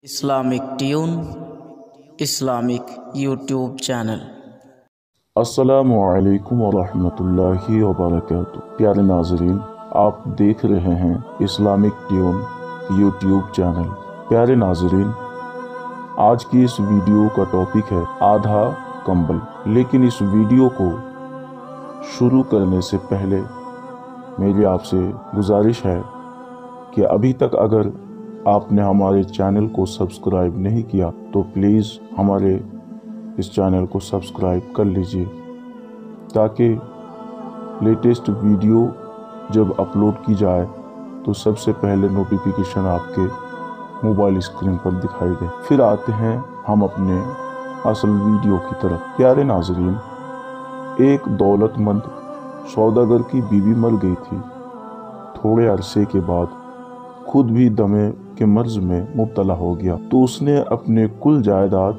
Islamic tune Islamic YouTube channel. السلام علیکم ورحمۃ اللہ وبرکاتہ۔ پیارے ناظرین، آپ دیکھ رہے ہیں اسلامک ٹیون یوٹیوب چینل۔ پیارے ناظرین، آج کی اس ویڈیو کا ٹاپک ہے آدھا کمبل۔ لیکن اس ویڈیو کو شروع کرنے سے پہلے میری آپ سے گزارش ہے کہ ابھی تک اگر آپ نے ہمارے چینل کو سبسکرائب نہیں کیا تو پلیز ہمارے اس چینل کو سبسکرائب کر لیجئے، تاکہ لیٹسٹ ویڈیو جب اپلوڈ کی جائے تو سب سے پہلے نوٹیفیکیشن آپ کے موبائل اسکرین پر دکھائی دے۔ پھر آتے ہیں ہم اپنے اصل ویڈیو کی طرف۔ پیارے ناظرین، ایک دولت مند سوداگر کی بیوی مر گئی تھی۔ تھوڑے عرصے کے بعد خود بھی دمے کے مرض میں مبتلا ہو گیا تو اس نے اپنے کل جائیداد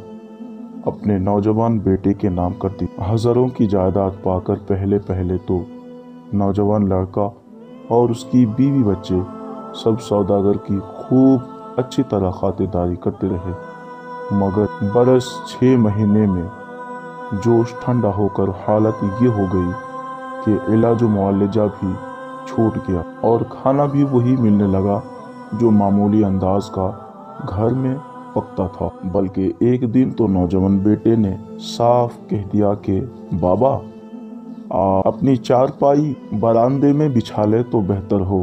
اپنے نوجوان بیٹے کے نام کر دی۔ ہزاروں کی جائیداد پا کر پہلے تو نوجوان لڑکا اور اس کی بیوی بچے سب سوداگر کی خوب اچھی طرح خاطرداری کرتے رہے، مگر برس 6 مہینے میں جوش ٹھنڈا ہو کر حالت یہ ہو گئی کہ علاج و معالجہ بھی چھوٹ گیا اور کھانا بھی وہی ملنے لگا جو معمولی انداز کا گھر میں پکتا تھا۔ بلکہ ایک دن تو نوجوان بیٹے نے صاف کہہ دیا کہ بابا، اپنی چارپائی برآمدے میں بچھا لے تو بہتر ہو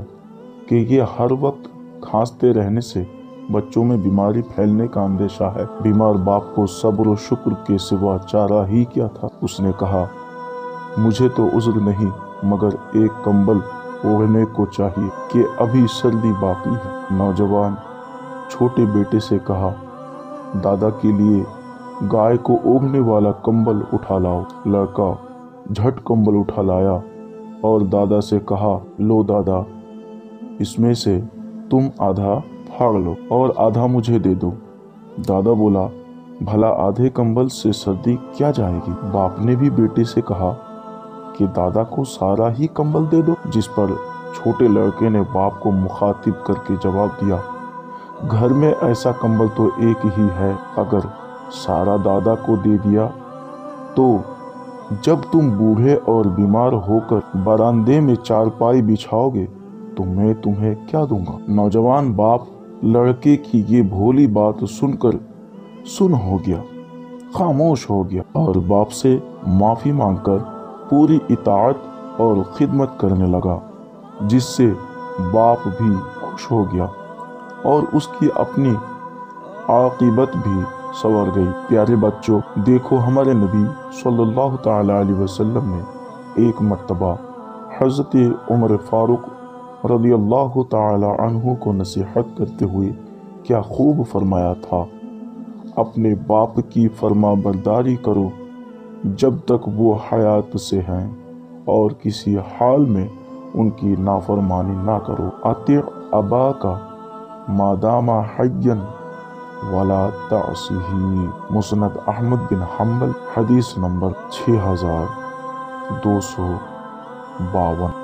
کہ یہ ہر وقت کھانستے رہنے سے بچوں میں بیماری پھیلنے کا اندیشہ ہے۔ بیمار باپ کو صبر و شکر کے سوا چارہ ہی کیا تھا۔ اس نے کہا، مجھے تو عذر نہیں، مگر ایک کمبل اوڑھنے کو چاہیے کہ ابھی سردی باقی ہے۔ نوجوان چھوٹے بیٹے سے کہا، دادا کے لیے گائے کو اوڑھنے والا کمبل اٹھا لاؤ۔ لڑکا جھٹ کمبل اٹھا لایا اور دادا سے کہا، لو دادا، اس میں سے تم آدھا پھاڑ لو اور آدھا مجھے دے دو۔ دادا بولا، بھلا آدھے کمبل سے سردی کیا جائے گی؟ باپ نے بھی بیٹے سے کہا کہ دادا کو سارا ہی کمبل دے دو، جس پر چھوٹے لڑکے نے باپ کو مخاطب کر کے جواب دیا، گھر میں ایسا کمبل تو ایک ہی ہے، اگر سارا دادا کو دے دیا تو جب تم بوڑھے اور بیمار ہو کر برآمدے میں چارپائی بچھاؤ گے تو میں تمہیں کیا دوں گا؟ نوجوان باپ لڑکے کی یہ بھولی بات سن کر سن ہو گیا، خاموش ہو گیا اور باپ سے معافی مانگ کر پوری اطاعت اور خدمت کرنے لگا، جس سے باپ بھی خوش ہو گیا اور اس کی اپنی عاقبت بھی سنور گئی۔ پیارے بچوں، دیکھو ہمارے نبی صلی اللہ تعالی علیہ وسلم نے ایک مرتبہ حضرت عمر فاروق رضی اللہ تعالی عنہ کو نصیحت کرتے ہوئے کیا خوب فرمایا تھا، اپنے باپ کی فرما برداری کرو جب تک وہ حیات سے ہیں اور کسی حال میں ان کی نافرمانی نہ کرو۔ اطیع اباک ما دام حیا ولا تعصہ۔ مسند احمد بن حنبل، حدیث نمبر 6252۔